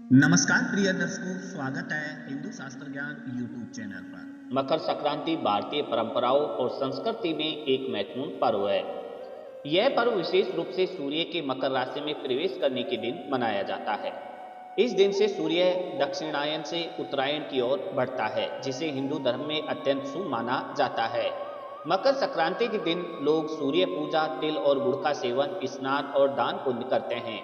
नमस्कार प्रिय दर्शकों, स्वागत है हिंदू शास्त्र ज्ञान यूट्यूब चैनल पर। मकर संक्रांति भारतीय परंपराओं और संस्कृति में एक महत्वपूर्ण पर्व है। यह पर्व विशेष रूप से सूर्य के मकर राशि में प्रवेश करने के दिन मनाया जाता है। इस दिन से सूर्य दक्षिणायन से उत्तरायण की ओर बढ़ता है, जिसे हिंदू धर्म में अत्यंत शुभ माना जाता है। मकर संक्रांति के दिन लोग सूर्य पूजा, तिल और गुड़ का सेवन, स्नान और दान पुण्य करते हैं।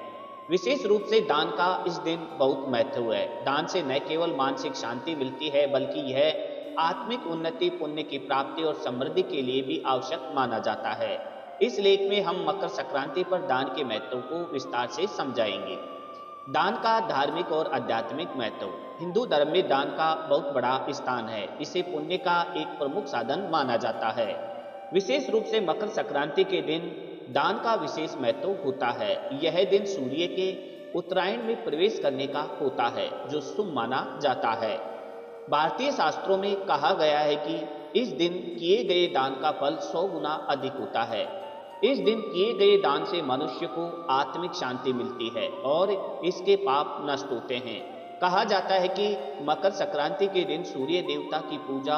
विशेष रूप से दान का इस दिन बहुत महत्व है। दान से न केवल मानसिक शांति मिलती है, बल्कि यह आत्मिक उन्नति, पुण्य की प्राप्ति और समृद्धि के लिए भी आवश्यक माना जाता है। इस लेख में हम मकर संक्रांति पर दान के महत्व को विस्तार से समझाएंगे। दान का धार्मिक और आध्यात्मिक महत्व। हिंदू धर्म में दान का बहुत बड़ा स्थान है। इसे पुण्य का एक प्रमुख साधन माना जाता है। विशेष रूप से मकर संक्रांति के दिन दान का विशेष महत्व होता है। यह दिन सूर्य के उत्तरायण में प्रवेश करने का होता है, जो शुभ माना जाता है। भारतीय शास्त्रों में कहा गया है कि इस दिन किए गए दान का फल 100 गुना अधिक होता है। इस दिन किए गए दान से मनुष्य को आत्मिक शांति मिलती है और इसके पाप नष्ट होते हैं। कहा जाता है कि मकर संक्रांति के दिन सूर्य देवता की पूजा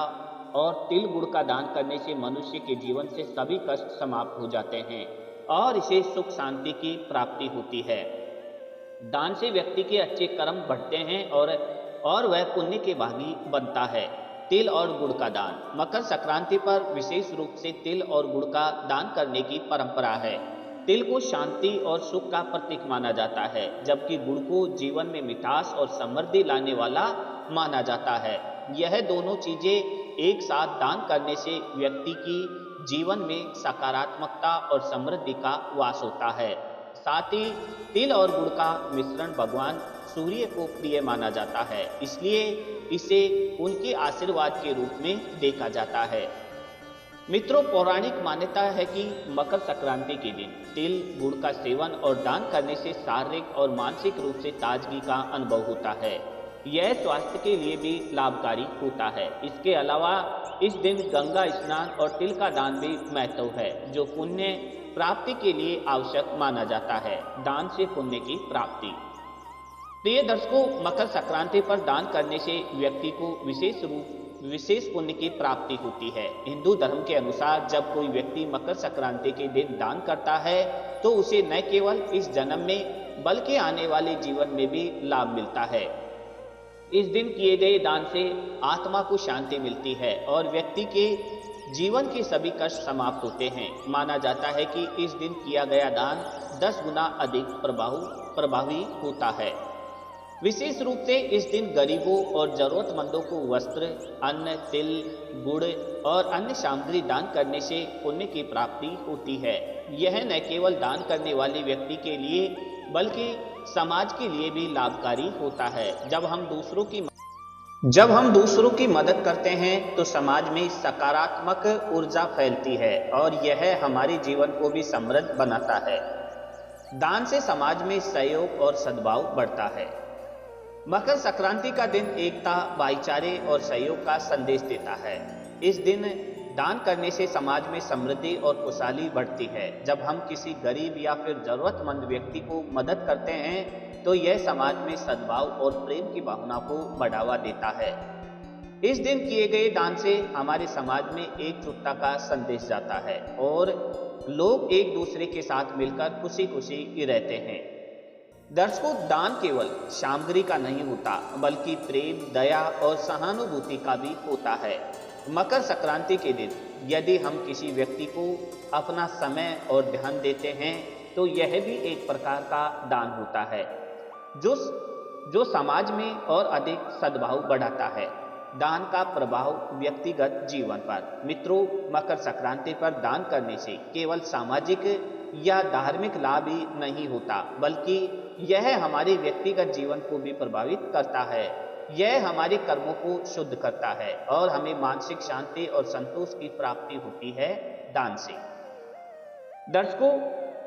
और तिल गुड़ का दान करने से मनुष्य के जीवन से सभी कष्ट समाप्त हो जाते हैं और इसे सुख शांति की प्राप्ति होती है। दान से व्यक्ति के अच्छे कर्म बढ़ते हैं और वह पुण्य के भागी बनता है। तिल और गुड़ का दान। मकर संक्रांति पर विशेष रूप से तिल और गुड़ का दान करने की परंपरा है। तिल को शांति और सुख का प्रतीक माना जाता है, जबकि गुड़ को जीवन में मिठास और समृद्धि लाने वाला माना जाता है। यह दोनों चीजें एक साथ दान करने से व्यक्ति की जीवन में सकारात्मकता और समृद्धि का वास होता है। साथ ही तिल और गुड़ का मिश्रण भगवान सूर्य को प्रिय माना जाता है, इसलिए इसे उनके आशीर्वाद के रूप में देखा जाता है। मित्रों, पौराणिक मान्यता है कि मकर संक्रांति के दिन तिल गुड़ का सेवन और दान करने से शारीरिक और मानसिक रूप से ताजगी का अनुभव होता है। यह स्वास्थ्य के लिए भी लाभकारी होता है। इसके अलावा इस दिन गंगा स्नान और तिल का दान भी महत्व है, जो पुण्य प्राप्ति के लिए आवश्यक माना जाता है। दान से पुण्य की प्राप्ति। प्रिय दर्शकों, मकर संक्रांति पर दान करने से व्यक्ति को विशेष पुण्य की प्राप्ति होती है। हिंदू धर्म के अनुसार जब कोई व्यक्ति मकर संक्रांति के दिन दान करता है तो उसे न केवल इस जन्म में बल्कि आने वाले जीवन में भी लाभ मिलता है। इस दिन किए गए दान से आत्मा को शांति मिलती है और व्यक्ति के जीवन के सभी कष्ट समाप्त होते हैं। माना जाता है कि इस दिन किया गया दान 10 गुना अधिक प्रभावी होता है। विशेष रूप से इस दिन गरीबों और जरूरतमंदों को वस्त्र, अन्न, तिल, गुड़ और अन्य सामग्री दान करने से पुण्य की प्राप्ति होती है। यह न केवल दान करने वाले व्यक्ति के लिए बल्कि समाज के लिए भी लाभकारी होता है। जब हम दूसरों की मदद करते हैं तो समाज में सकारात्मक ऊर्जा फैलती है और यह हमारे जीवन को भी समृद्ध बनाता है। दान से समाज में सहयोग और सद्भाव बढ़ता है। मकर संक्रांति का दिन एकता, भाईचारे और सहयोग का संदेश देता है। इस दिन दान करने से समाज में समृद्धि और खुशहाली बढ़ती है। जब हम किसी गरीब या फिर जरूरतमंद व्यक्ति को मदद करते हैं तो यह समाज में सद्भाव और प्रेम की भावना को बढ़ावा देता है। इस दिन किए गए दान से हमारे समाज में एकजुटता का संदेश जाता है और लोग एक दूसरे के साथ मिलकर खुशी खुशी रहते हैं। दर्शकों, दान केवल सामग्री का नहीं होता, बल्कि प्रेम, दया और सहानुभूति का भी होता है। मकर संक्रांति के दिन यदि हम किसी व्यक्ति को अपना समय और ध्यान देते हैं तो यह भी एक प्रकार का दान होता है, जो जो समाज में और अधिक सद्भाव बढ़ाता है। दान का प्रभाव व्यक्तिगत जीवन पर। मित्रों, मकर संक्रांति पर दान करने से केवल सामाजिक या धार्मिक लाभ ही नहीं होता, बल्कि यह हमारे व्यक्तिगत जीवन को भी प्रभावित करता है। यह हमारे कर्मों को शुद्ध करता है और हमें मानसिक शांति और संतोष की प्राप्ति होती है दान से। दर्शकों,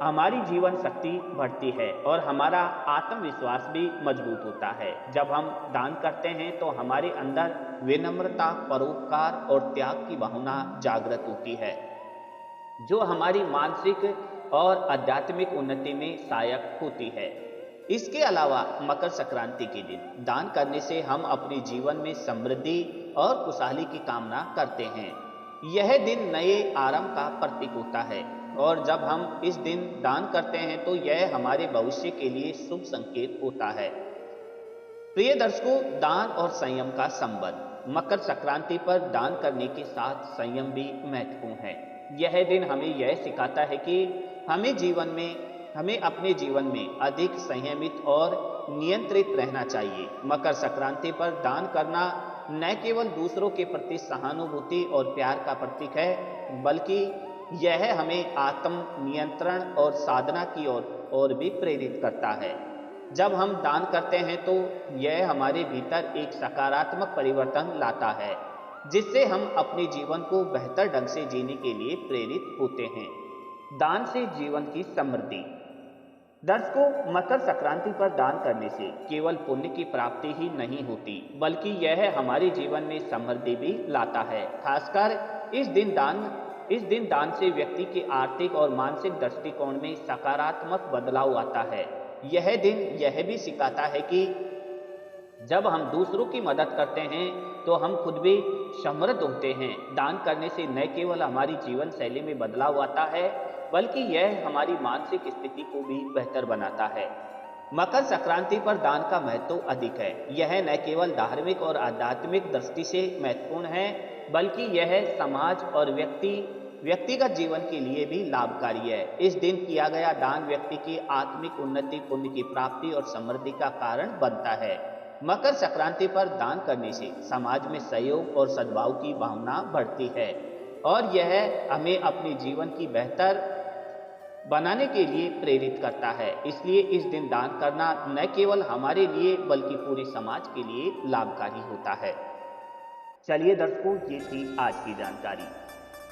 हमारी जीवन शक्ति बढ़ती है और हमारा आत्मविश्वास भी मजबूत होता है। जब हम दान करते हैं तो हमारे अंदर विनम्रता, परोपकार और त्याग की भावना जागृत होती है, जो हमारी मानसिक और आध्यात्मिक उन्नति में सहायक होती है। इसके अलावा मकर संक्रांति के दिन दान करने से हम अपने जीवन में समृद्धि और खुशहाली की कामना करते हैं। यह दिन नए आरंभ का प्रतीक होता है और जब हम इस दिन दान करते हैं तो यह हमारे भविष्य के लिए शुभ संकेत होता है। प्रिय दर्शकों, दान और संयम का संबंध। मकर संक्रांति पर दान करने के साथ संयम भी महत्वपूर्ण है। यह दिन हमें यह सिखाता है कि हमें अपने जीवन में अधिक संयमित और नियंत्रित रहना चाहिए। मकर संक्रांति पर दान करना न केवल दूसरों के प्रति सहानुभूति और प्यार का प्रतीक है, बल्कि यह हमें आत्म नियंत्रण और साधना की ओर भी प्रेरित करता है। जब हम दान करते हैं तो यह हमारे भीतर एक सकारात्मक परिवर्तन लाता है, जिससे हम अपने जीवन को बेहतर ढंग से जीने के लिए प्रेरित होते हैं। दान से जीवन की समृद्धि। दर्शकों, मकर संक्रांति पर दान करने से केवल पुण्य की प्राप्ति ही नहीं होती, बल्कि यह हमारे जीवन में समृद्धि भी लाता है। खासकर इस दिन दान से व्यक्ति के आर्थिक और मानसिक दृष्टिकोण में सकारात्मक बदलाव आता है। यह दिन यह भी सिखाता है कि जब हम दूसरों की मदद करते हैं तो हम खुद भी समृद्ध होते हैं। दान करने से न केवल हमारी जीवन शैली में बदलाव आता है, बल्कि यह हमारी मानसिक स्थिति को भी बेहतर बनाता है। मकर संक्रांति पर दान का महत्व अधिक है। यह न केवल धार्मिक और आध्यात्मिक दृष्टि से महत्वपूर्ण है, बल्कि यह समाज और व्यक्तिगत जीवन के लिए भी लाभकारी है। इस दिन किया गया दान व्यक्ति की आत्मिक उन्नति, पुण्य की प्राप्ति और समृद्धि का कारण बनता है। मकर संक्रांति पर दान करने से समाज में सहयोग और सद्भाव की भावना बढ़ती है और यह हमें अपने जीवन की बेहतर बनाने के लिए प्रेरित करता है। इसलिए इस दिन दान करना न केवल हमारे लिए बल्कि पूरे समाज के लिए लाभकारी होता है। चलिए दर्शकों, ये थी आज की जानकारी।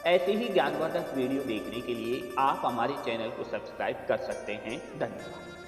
ऐसे ही ज्ञानवर्धक वीडियो देखने के लिए आप हमारे चैनल को सब्सक्राइब कर सकते हैं। धन्यवाद।